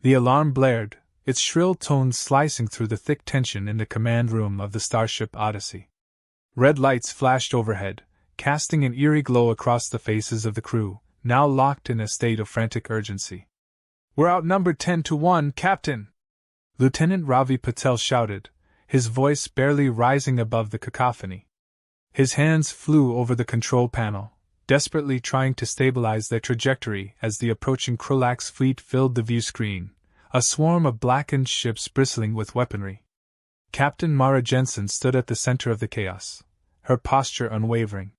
The alarm blared, its shrill tones slicing through the thick tension in the command room of the starship Odyssey. Red lights flashed overhead, casting an eerie glow across the faces of the crew, now locked in a state of frantic urgency. "We're outnumbered 10-1, Captain!" Lieutenant Ravi Patel shouted, his voice barely rising above the cacophony. His hands flew over the control panel, desperately trying to stabilize their trajectory as the approaching Krolax fleet filled the view screen, a swarm of blackened ships bristling with weaponry. Captain Mara Jensen stood at the center of the chaos, her posture unwavering.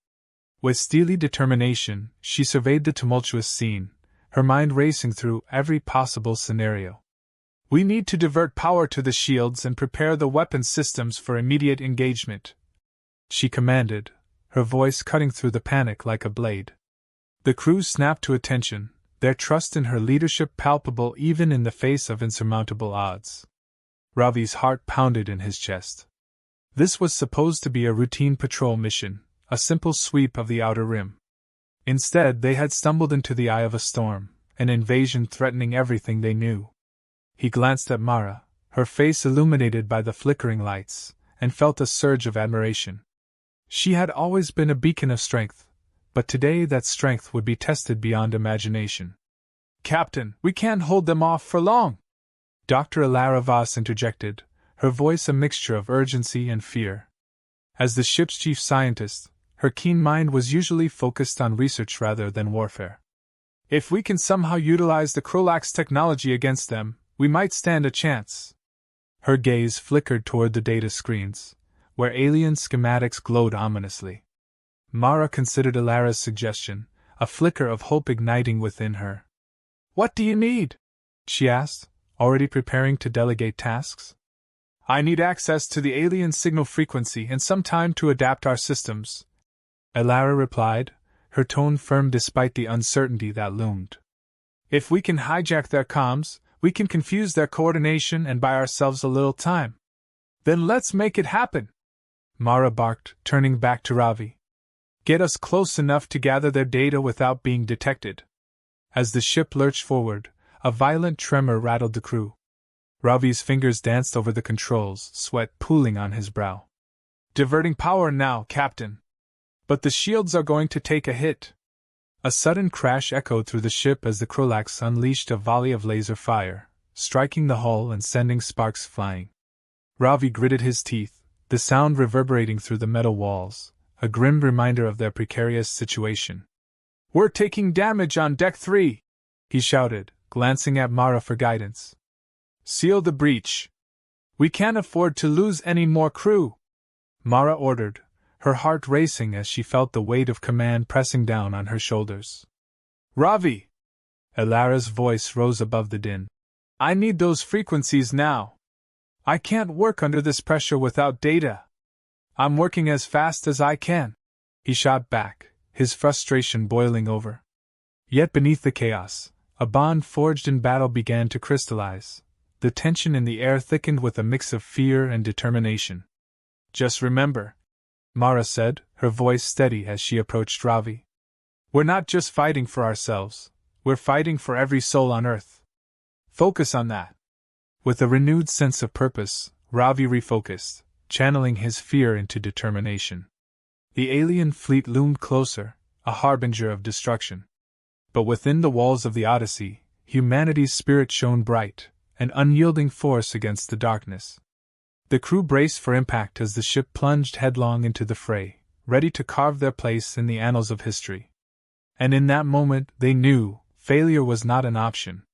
With steely determination, she surveyed the tumultuous scene, her mind racing through every possible scenario. "We need to divert power to the shields and prepare the weapon systems for immediate engagement," she commanded, her voice cutting through the panic like a blade. The crew snapped to attention, their trust in her leadership palpable even in the face of insurmountable odds. Ravi's heart pounded in his chest. This was supposed to be a routine patrol mission, a simple sweep of the outer rim. Instead, they had stumbled into the eye of a storm, an invasion threatening everything they knew. He glanced at Mara, her face illuminated by the flickering lights, and felt a surge of admiration. She had always been a beacon of strength, but today that strength would be tested beyond imagination. "Captain, we can't hold them off for long!" Dr. Alara Voss interjected, her voice a mixture of urgency and fear. As the ship's chief scientist, her keen mind was usually focused on research rather than warfare. "If we can somehow utilize the Krolax technology against them, we might stand a chance." Her gaze flickered toward the data screens, where alien schematics glowed ominously. Mara considered Alara's suggestion, a flicker of hope igniting within her. "What do you need?" she asked, already preparing to delegate tasks. "I need access to the alien signal frequency and some time to adapt our systems," Alara replied, her tone firm despite the uncertainty that loomed. "If we can hijack their comms, we can confuse their coordination and buy ourselves a little time." "Then let's make it happen!" Mara barked, turning back to Ravi. "Get us close enough to gather their data without being detected." As the ship lurched forward, a violent tremor rattled the crew. Ravi's fingers danced over the controls, sweat pooling on his brow. "Diverting power now, Captain. But the shields are going to take a hit." A sudden crash echoed through the ship as the Krolax unleashed a volley of laser fire, striking the hull and sending sparks flying. Ravi gritted his teeth, the sound reverberating through the metal walls, a grim reminder of their precarious situation. "We're taking damage on Deck 3, he shouted, glancing at Mara for guidance. "Seal the breach. We can't afford to lose any more crew," Mara ordered, her heart racing as she felt the weight of command pressing down on her shoulders. "Ravi!" Alara's voice rose above the din. "I need those frequencies now. I can't work under this pressure without data." "I'm working as fast as I can," he shot back, his frustration boiling over. Yet beneath the chaos, a bond forged in battle began to crystallize. The tension in the air thickened with a mix of fear and determination. "Just remember," Mara said, her voice steady as she approached Ravi. "We're not just fighting for ourselves, we're fighting for every soul on Earth. Focus on that." With a renewed sense of purpose, Ravi refocused, channeling his fear into determination. The alien fleet loomed closer, a harbinger of destruction. But within the walls of the Odyssey, humanity's spirit shone bright, an unyielding force against the darkness. The crew braced for impact as the ship plunged headlong into the fray, ready to carve their place in the annals of history. And in that moment, they knew, failure was not an option.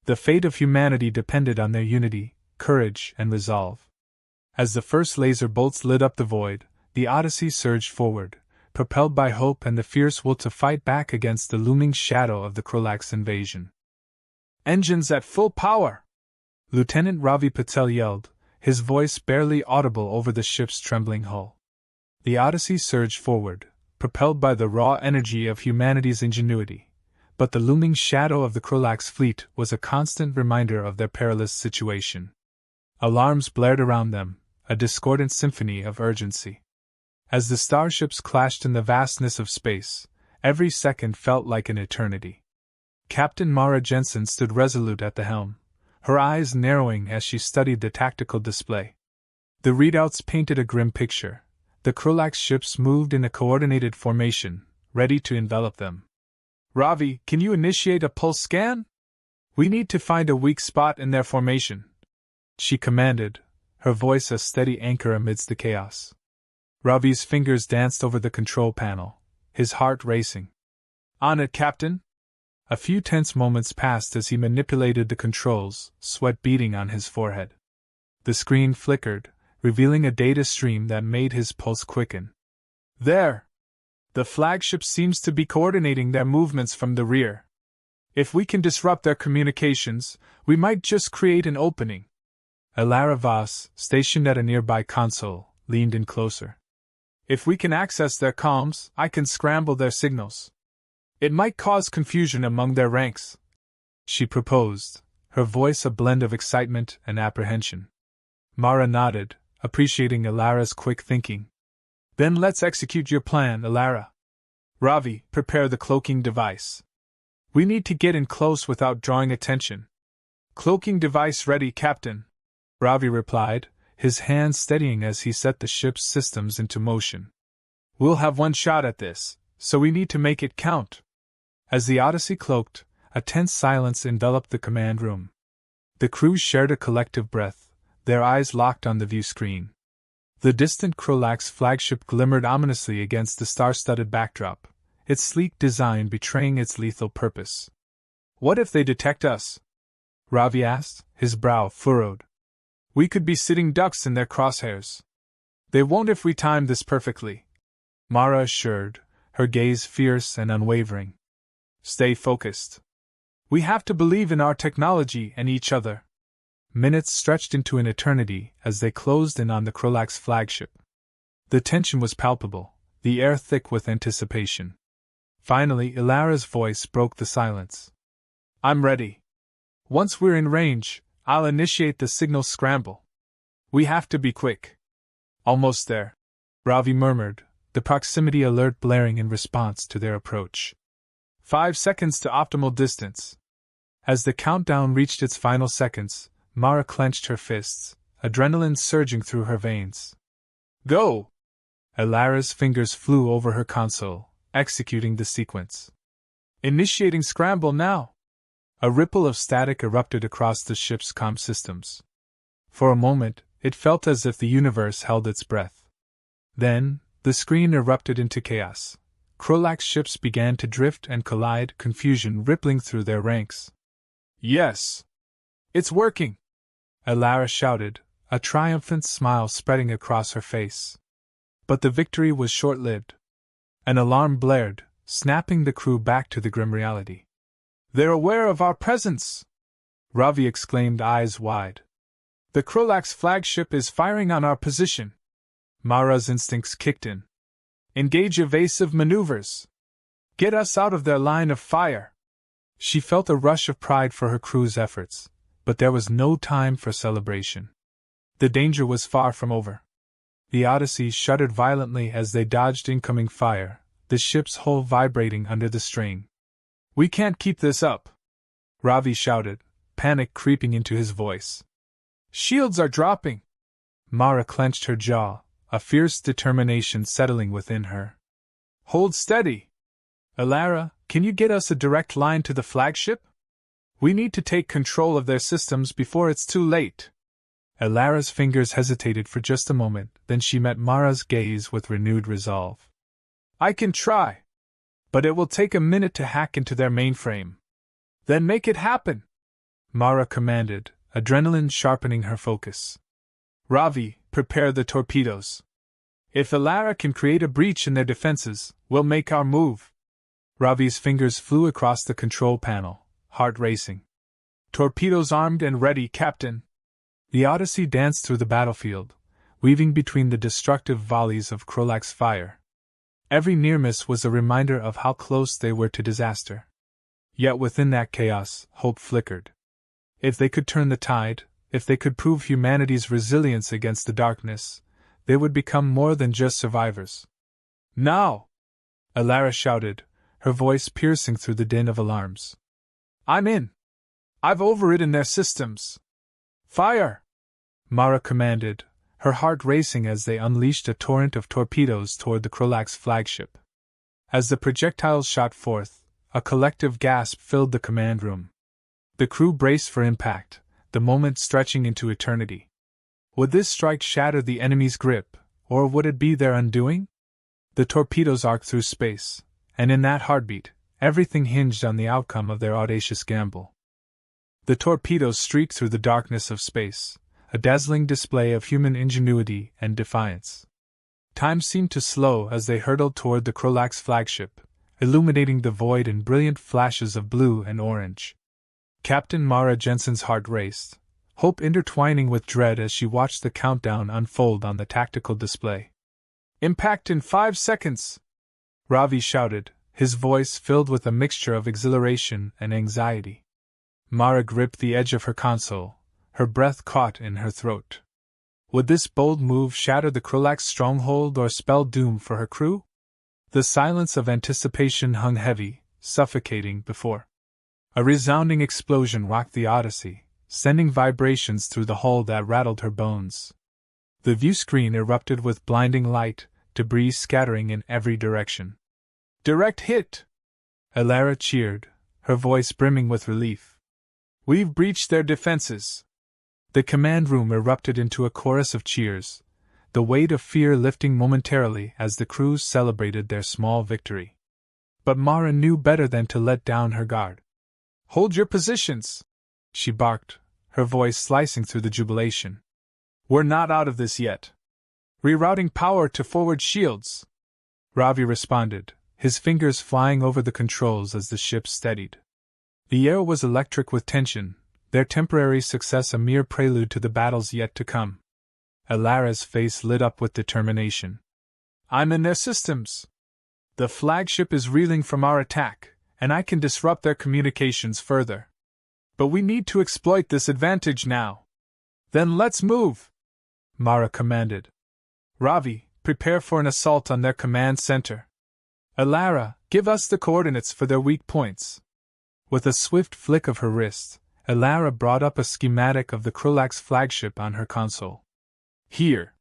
The fate of humanity depended on their unity, courage, and resolve. As the first laser bolts lit up the void, the Odyssey surged forward, propelled by hope and the fierce will to fight back against the looming shadow of the Krolax invasion. "Engines at full power!" Lieutenant Ravi Patel yelled, his voice barely audible over the ship's trembling hull. The Odyssey surged forward, propelled by the raw energy of humanity's ingenuity, but the looming shadow of the Krolax fleet was a constant reminder of their perilous situation. Alarms blared around them, a discordant symphony of urgency. As the starships clashed in the vastness of space, every second felt like an eternity. Captain Mara Jensen stood resolute at the helm, her eyes narrowing as she studied the tactical display. The readouts painted a grim picture. The Krolax ships moved in a coordinated formation, ready to envelop them. Ravi, can you initiate a pulse scan? We need to find a weak spot in their formation, she commanded, her voice a steady anchor amidst the chaos. Ravi's fingers danced over the control panel, his heart racing. On it, Captain! A few tense moments passed as he manipulated the controls, sweat beading on his forehead. The screen flickered, revealing a data stream that made his pulse quicken. There! The flagship seems to be coordinating their movements from the rear. If we can disrupt their communications, we might just create an opening. Elara Vos, stationed at a nearby console, leaned in closer. If we can access their comms, I can scramble their signals. It might cause confusion among their ranks, she proposed, her voice a blend of excitement and apprehension. Mara nodded, appreciating Elara's quick thinking. Then let's execute your plan, Elara. Ravi, prepare the cloaking device. We need to get in close without drawing attention. Cloaking device ready, Captain, Ravi replied, his hands steadying as he set the ship's systems into motion. We'll have one shot at this, so we need to make it count. As the Odyssey cloaked, a tense silence enveloped the command room. The crew shared a collective breath, their eyes locked on the view screen. The distant Krolax flagship glimmered ominously against the star-studded backdrop, its sleek design betraying its lethal purpose. What if they detect us? Ravi asked, his brow furrowed. We could be sitting ducks in their crosshairs. They won't if we time this perfectly, Mara assured, her gaze fierce and unwavering. Stay focused. We have to believe in our technology and each other. Minutes stretched into an eternity as they closed in on the Krolax flagship. The tension was palpable, the air thick with anticipation. Finally, Elara's voice broke the silence. I'm ready. Once we're in range, I'll initiate the signal scramble. We have to be quick. Almost there, Ravi murmured, the proximity alert blaring in response to their approach. 5 seconds to optimal distance. As the countdown reached its final seconds, Mara clenched her fists, adrenaline surging through her veins. Go! Elara's fingers flew over her console, executing the sequence. Initiating scramble now! A ripple of static erupted across the ship's comm systems. For a moment, it felt as if the universe held its breath. Then, the screen erupted into chaos. Krolax ships began to drift and collide, confusion rippling through their ranks. Yes! It's working! Elara shouted, a triumphant smile spreading across her face. But the victory was short-lived. An alarm blared, snapping the crew back to the grim reality. They're aware of our presence! Ravi exclaimed, eyes wide. The Krolax flagship is firing on our position. Mara's instincts kicked in. Engage evasive maneuvers. Get us out of their line of fire. She felt a rush of pride for her crew's efforts, but there was no time for celebration. The danger was far from over. The Odyssey shuddered violently as they dodged incoming fire, the ship's hull vibrating under the strain. We can't keep this up, Ravi shouted, panic creeping into his voice. Shields are dropping. Mara clenched her jaw, a fierce determination settling within her. Hold steady. Elara, can you get us a direct line to the flagship? We need to take control of their systems before it's too late. Elara's fingers hesitated for just a moment, then she met Mara's gaze with renewed resolve. I can try. But it will take a minute to hack into their mainframe. Then make it happen, Mara commanded, adrenaline sharpening her focus. Ravi, prepare the torpedoes. If Elara can create a breach in their defenses, we'll make our move. Ravi's fingers flew across the control panel, heart racing. Torpedoes armed and ready, Captain. The Odyssey danced through the battlefield, weaving between the destructive volleys of Krolax fire. Every near miss was a reminder of how close they were to disaster. Yet within that chaos, hope flickered. If they could turn the tide, if they could prove humanity's resilience against the darkness, they would become more than just survivors. Now! Elara shouted, her voice piercing through the din of alarms. I'm in! I've overridden their systems. Fire! Mara commanded, her heart racing as they unleashed a torrent of torpedoes toward the Krolax flagship. As the projectiles shot forth, a collective gasp filled the command room. The crew braced for impact, the moment stretching into eternity. Would this strike shatter the enemy's grip, or would it be their undoing? The torpedoes arced through space, and in that heartbeat, everything hinged on the outcome of their audacious gamble. The torpedoes streaked through the darkness of space, a dazzling display of human ingenuity and defiance. Time seemed to slow as they hurtled toward the Krolax flagship, illuminating the void in brilliant flashes of blue and orange. Captain Mara Jensen's heart raced, hope intertwining with dread as she watched the countdown unfold on the tactical display. "Impact in 5 seconds!" Ravi shouted, his voice filled with a mixture of exhilaration and anxiety. Mara gripped the edge of her console, her breath caught in her throat. Would this bold move shatter the Krolax stronghold or spell doom for her crew? The silence of anticipation hung heavy, suffocating before. A resounding explosion rocked the Odyssey, sending vibrations through the hull that rattled her bones. The viewscreen erupted with blinding light, debris scattering in every direction. "Direct hit!" Elara cheered, her voice brimming with relief. "We've breached their defenses." The command room erupted into a chorus of cheers, the weight of fear lifting momentarily as the crews celebrated their small victory. But Mara knew better than to let down her guard. "Hold your positions!" she barked, her voice slicing through the jubilation. "We're not out of this yet. Rerouting power to forward shields." Ravi responded, his fingers flying over the controls as the ship steadied. The air was electric with tension, their temporary success a mere prelude to the battles yet to come. Elara's face lit up with determination. "I'm in their systems. The flagship is reeling from our attack, and I can disrupt their communications further. But we need to exploit this advantage now." "Then let's move," Mara commanded. "Ravi, prepare for an assault on their command center. Elara, give us the coordinates for their weak points." With a swift flick of her wrist, Elara brought up a schematic of the Krolax flagship on her console. "Here.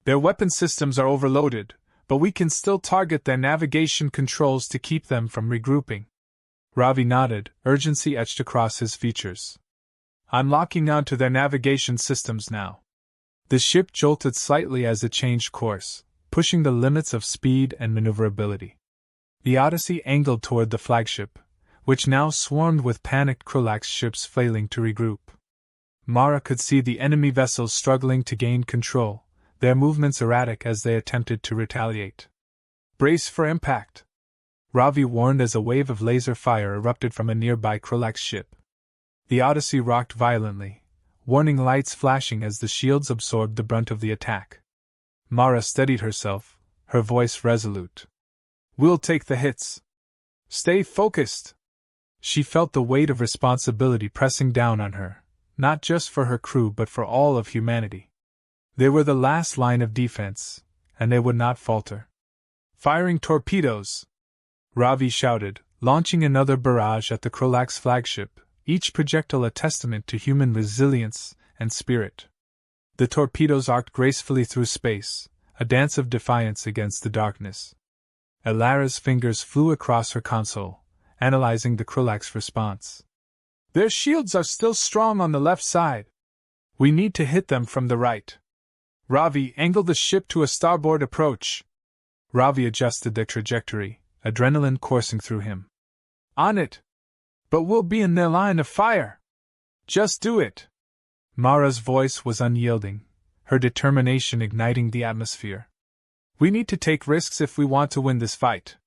Their weapon systems are overloaded, but we can still target their navigation controls to keep them from regrouping." Ravi nodded, urgency etched across his features. "I'm locking onto their navigation systems now." The ship jolted slightly as it changed course, pushing the limits of speed and maneuverability. The Odyssey angled toward the flagship, which now swarmed with panicked Krolax ships failing to regroup. Mara could see the enemy vessels struggling to gain control, their movements erratic as they attempted to retaliate. "Brace for impact," Ravi warned as a wave of laser fire erupted from a nearby Krolax ship. The Odyssey rocked violently, warning lights flashing as the shields absorbed the brunt of the attack. Mara steadied herself, her voice resolute. "We'll take the hits. Stay focused." She felt the weight of responsibility pressing down on her, not just for her crew but for all of humanity. They were the last line of defense, and they would not falter. "Firing torpedoes!" Ravi shouted, launching another barrage at the Krolax flagship, each projectile a testament to human resilience and spirit. The torpedoes arced gracefully through space, a dance of defiance against the darkness. Elara's fingers flew across her console, analyzing the Krolax response. "Their shields are still strong on the left side. We need to hit them from the right. Ravi, angle the ship to a starboard approach." Ravi adjusted their trajectory, adrenaline coursing through him. "On it! But we'll be in their line of fire. Just do it." Mara's voice was unyielding, her determination igniting the atmosphere. "We need to take risks if we want to win this fight."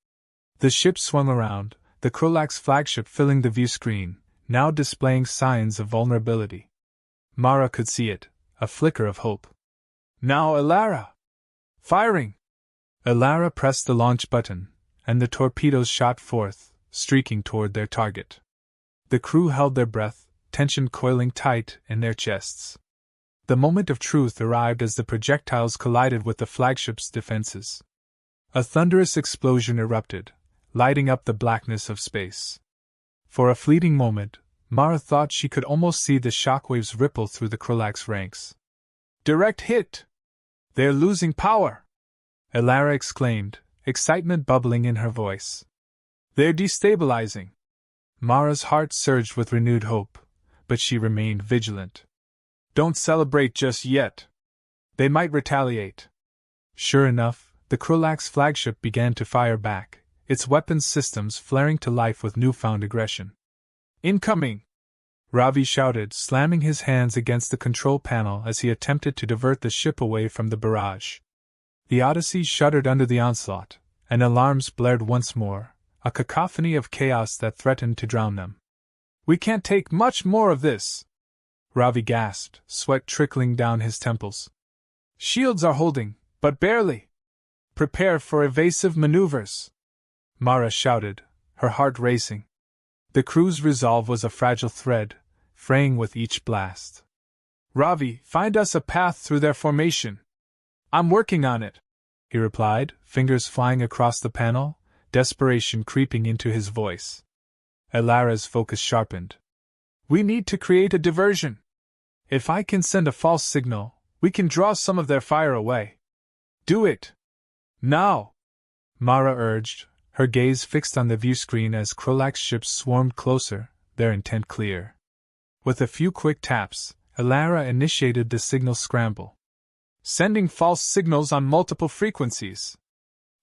The ship swung around, the Krolax flagship filling the view screen, now displaying signs of vulnerability. Mara could see it, a flicker of hope. "Now, Elara! Firing!" Elara pressed the launch button, and the torpedoes shot forth, streaking toward their target. The crew held their breath, tension coiling tight in their chests. The moment of truth arrived as the projectiles collided with the flagship's defenses. A thunderous explosion erupted, lighting up the blackness of space. For a fleeting moment, Mara thought she could almost see the shockwaves ripple through the Krolax ranks. Direct hit! They're losing power! Elara exclaimed, excitement bubbling in her voice. They're destabilizing! Mara's heart surged with renewed hope, but she remained vigilant. Don't celebrate just yet. They might retaliate. Sure enough, the Krolax flagship began to fire back, its weapons systems flaring to life with newfound aggression. Incoming! Ravi shouted, slamming his hands against the control panel as he attempted to divert the ship away from the barrage. The Odyssey shuddered under the onslaught, and alarms blared once more, a cacophony of chaos that threatened to drown them. We can't take much more of this! Ravi gasped, sweat trickling down his temples. Shields are holding, but barely. Prepare for evasive maneuvers! Mara shouted, her heart racing. The crew's resolve was a fragile thread, fraying with each blast. Ravi, find us a path through their formation. I'm working on it, he replied, fingers flying across the panel, desperation creeping into his voice. Elara's focus sharpened. We need to create a diversion. If I can send a false signal, we can draw some of their fire away. Do it! Now! Mara urged, her gaze fixed on the viewscreen as Krolax ships swarmed closer, their intent clear. With a few quick taps, Elara initiated the signal scramble. Sending false signals on multiple frequencies.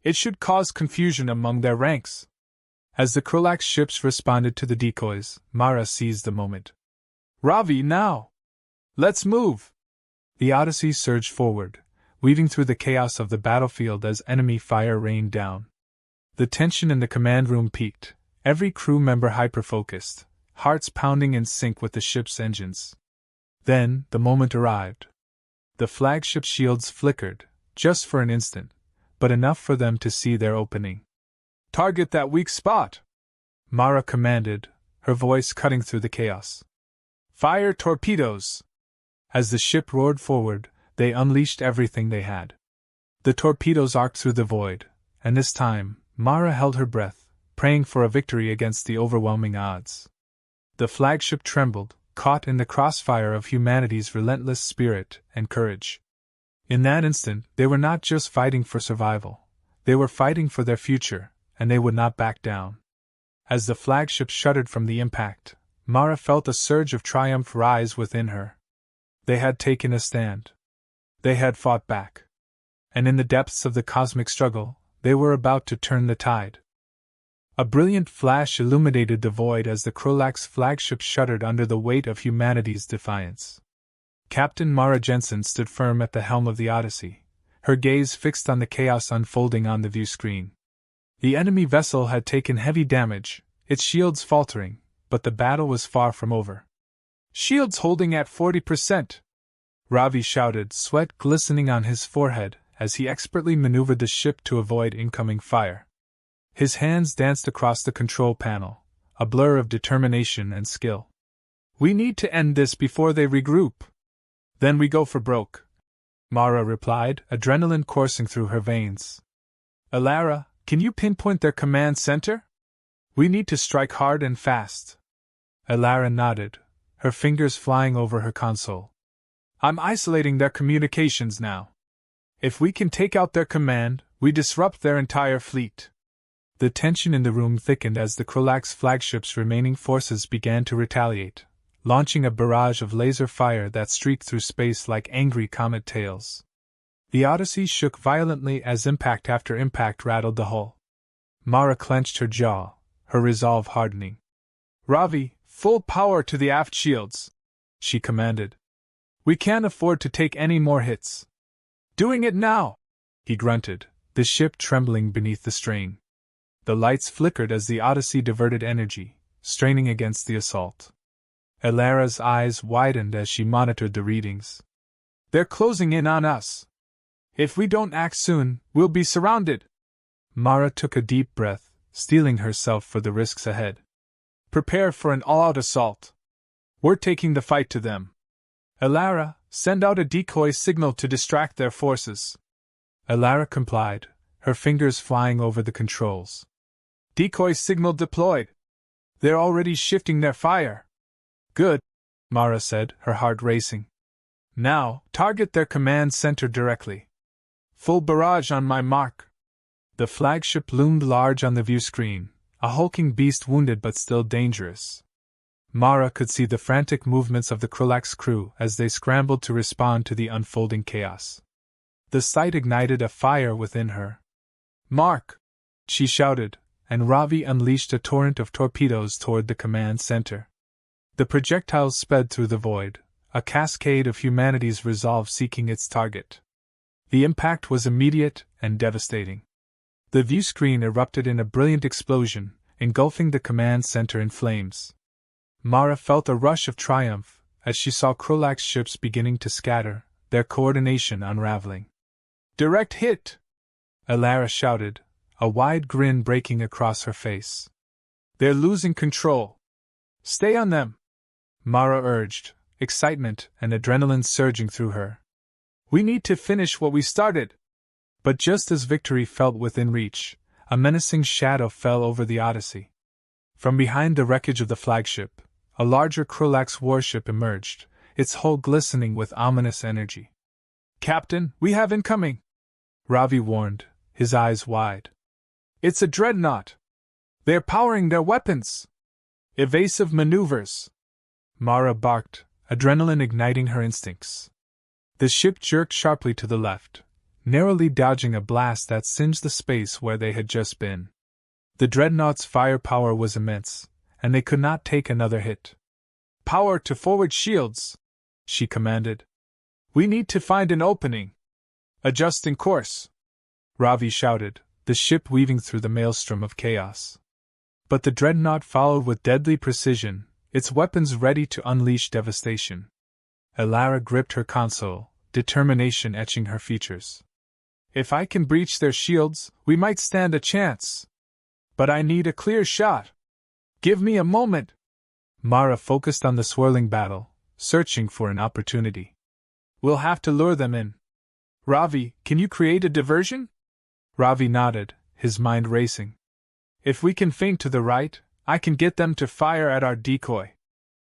It should cause confusion among their ranks. As the Krolax ships responded to the decoys, Mara seized the moment. Ravi, now! Let's move! The Odyssey surged forward, weaving through the chaos of the battlefield as enemy fire rained down. The tension in the command room peaked, every crew member hyper-focused, hearts pounding in sync with the ship's engines. Then, the moment arrived. The flagship shields flickered, just for an instant, but enough for them to see their opening. Target that weak spot! Mara commanded, her voice cutting through the chaos. Fire torpedoes! As the ship roared forward, they unleashed everything they had. The torpedoes arced through the void, and this time, Mara held her breath, praying for a victory against the overwhelming odds. The flagship trembled, caught in the crossfire of humanity's relentless spirit and courage. In that instant, they were not just fighting for survival, they were fighting for their future, and they would not back down. As the flagship shuddered from the impact, Mara felt a surge of triumph rise within her. They had taken a stand. They had fought back. And in the depths of the cosmic struggle, they were about to turn the tide. A brilliant flash illuminated the void as the Krolax flagship shuddered under the weight of humanity's defiance. Captain Mara Jensen stood firm at the helm of the Odyssey, her gaze fixed on the chaos unfolding on the view screen. The enemy vessel had taken heavy damage, its shields faltering, but the battle was far from over. Shields holding at 40%! Ravi shouted, sweat glistening on his forehead as he expertly maneuvered the ship to avoid incoming fire. His hands danced across the control panel, a blur of determination and skill. We need to end this before they regroup. Then we go for broke, Mara replied, adrenaline coursing through her veins. Elara, can you pinpoint their command center? We need to strike hard and fast. Elara nodded, her fingers flying over her console. I'm isolating their communications now. If we can take out their command, we disrupt their entire fleet. The tension in the room thickened as the Krolax flagship's remaining forces began to retaliate, launching a barrage of laser fire that streaked through space like angry comet tails. The Odyssey shook violently as impact after impact rattled the hull. Mara clenched her jaw, her resolve hardening. Ravi, full power to the aft shields, she commanded. We can't afford to take any more hits. Doing it now, he grunted, the ship trembling beneath the strain. The lights flickered as the Odyssey diverted energy, straining against the assault. Elara's eyes widened as she monitored the readings. They're closing in on us. If we don't act soon, we'll be surrounded. Mara took a deep breath, steeling herself for the risks ahead. Prepare for an all-out assault. We're taking the fight to them. Elara, send out a decoy signal to distract their forces. Elara complied, her fingers flying over the controls. Decoy signal deployed. They're already shifting their fire. Good, Mara said, her heart racing. Now, target their command center directly. Full barrage on my mark. The flagship loomed large on the view screen, a hulking beast wounded but still dangerous. Mara could see the frantic movements of the Krolax crew as they scrambled to respond to the unfolding chaos. The sight ignited a fire within her. Mark! She shouted, and Ravi unleashed a torrent of torpedoes toward the command center. The projectiles sped through the void, a cascade of humanity's resolve seeking its target. The impact was immediate and devastating. The view screen erupted in a brilliant explosion, engulfing the command center in flames. Mara felt a rush of triumph as she saw Krolax ships beginning to scatter, their coordination unraveling. Direct hit! Elara shouted, a wide grin breaking across her face. They're losing control. Stay on them! Mara urged, excitement and adrenaline surging through her. We need to finish what we started! But just as victory felt within reach, a menacing shadow fell over the Odyssey. From behind the wreckage of the flagship, a larger Krolax warship emerged, its hull glistening with ominous energy. Captain, we have incoming! Ravi warned, his eyes wide. It's a dreadnought! They're powering their weapons! Evasive maneuvers! Mara barked, adrenaline igniting her instincts. The ship jerked sharply to the left, narrowly dodging a blast that singed the space where they had just been. The dreadnought's firepower was immense, and they could not take another hit. Power to forward shields, she commanded. We need to find an opening. Adjusting course, Ravi shouted, the ship weaving through the maelstrom of chaos. But the dreadnought followed with deadly precision, its weapons ready to unleash devastation. Elara gripped her console, determination etching her features. If I can breach their shields, we might stand a chance. But I need a clear shot. Give me a moment. Mara focused on the swirling battle, searching for an opportunity. We'll have to lure them in. Ravi, can you create a diversion? Ravi nodded, his mind racing. If we can feint to the right, I can get them to fire at our decoy.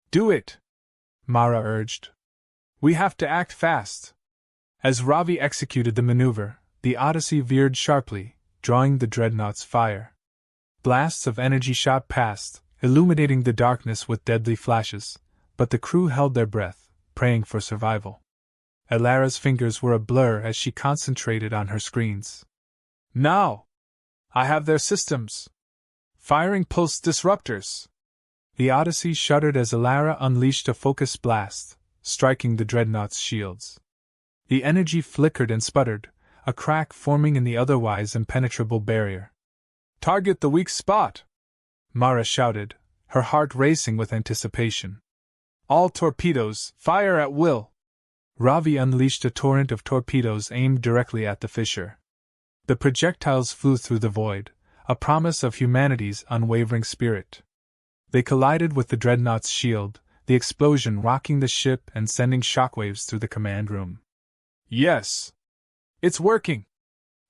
Do it, Mara urged. We have to act fast. As Ravi executed the maneuver, the Odyssey veered sharply, drawing the dreadnought's fire. Blasts of energy shot past, illuminating the darkness with deadly flashes, but the crew held their breath, praying for survival. Elara's fingers were a blur as she concentrated on her screens. Now! I have their systems! Firing pulse disruptors! The Odyssey shuddered as Elara unleashed a focus blast, striking the dreadnought's shields. The energy flickered and sputtered, a crack forming in the otherwise impenetrable barrier. Target the weak spot! Mara shouted, her heart racing with anticipation. All torpedoes, fire at will! Ravi unleashed a torrent of torpedoes aimed directly at the fissure. The projectiles flew through the void, a promise of humanity's unwavering spirit. They collided with the dreadnought's shield, the explosion rocking the ship and sending shockwaves through the command room. Yes! It's working!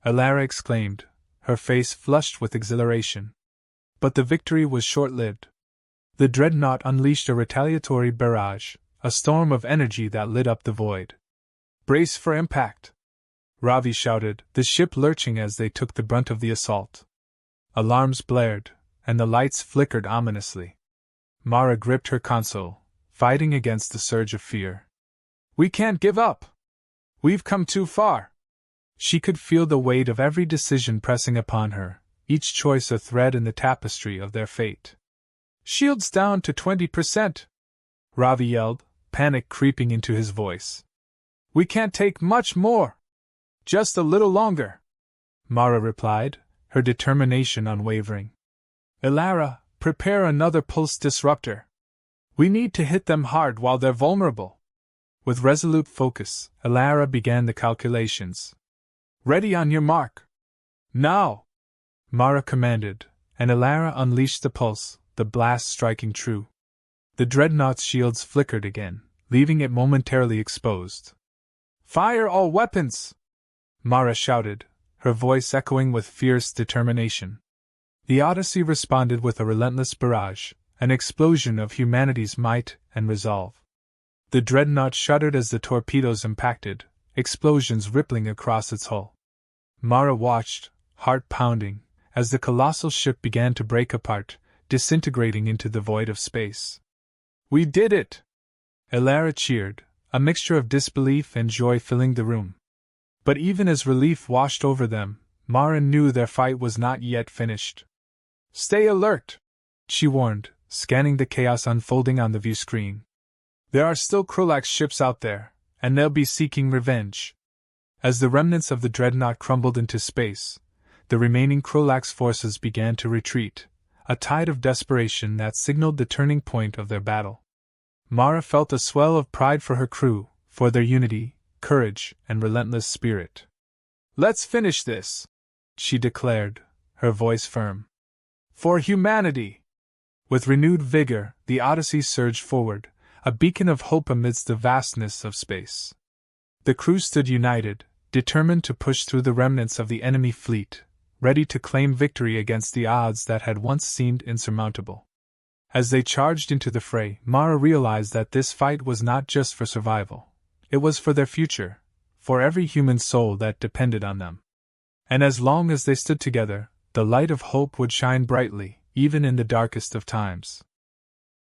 Elara exclaimed, her face flushed with exhilaration. But the victory was short-lived. The dreadnought unleashed a retaliatory barrage, a storm of energy that lit up the void. Brace for impact! Ravi shouted, the ship lurching as they took the brunt of the assault. Alarms blared, and the lights flickered ominously. Mara gripped her console, fighting against the surge of fear. We can't give up! We've come too far! She could feel the weight of every decision pressing upon her, each choice a thread in the tapestry of their fate. Shields down to 20%! Ravi yelled, panic creeping into his voice. We can't take much more! Just a little longer! Mara replied, her determination unwavering. Elara, prepare another pulse disruptor. We need to hit them hard while they're vulnerable. With resolute focus, Elara began the calculations. Ready on your mark. Now! Mara commanded, and Elara unleashed the pulse, the blast striking true. The dreadnought's shields flickered again, leaving it momentarily exposed. Fire all weapons! Mara shouted, her voice echoing with fierce determination. The Odyssey responded with a relentless barrage, an explosion of humanity's might and resolve. The dreadnought shuddered as the torpedoes impacted, explosions rippling across its hull. Mara watched, heart pounding, as the colossal ship began to break apart, disintegrating into the void of space. "We did it!" Elara cheered, a mixture of disbelief and joy filling the room. But even as relief washed over them, Mara knew their fight was not yet finished. "Stay alert!" she warned, scanning the chaos unfolding on the view screen. "There are still Krolax ships out there, and they'll be seeking revenge." As the remnants of the dreadnought crumbled into space, the remaining Krolax forces began to retreat, a tide of desperation that signaled the turning point of their battle. Mara felt a swell of pride for her crew, for their unity, courage, and relentless spirit. "Let's finish this," she declared, her voice firm. "For humanity!" With renewed vigor, the Odyssey surged forward, a beacon of hope amidst the vastness of space. The crew stood united, determined to push through the remnants of the enemy fleet, ready to claim victory against the odds that had once seemed insurmountable. As they charged into the fray, Mara realized that this fight was not just for survival. It was for their future, for every human soul that depended on them. And as long as they stood together, the light of hope would shine brightly, even in the darkest of times.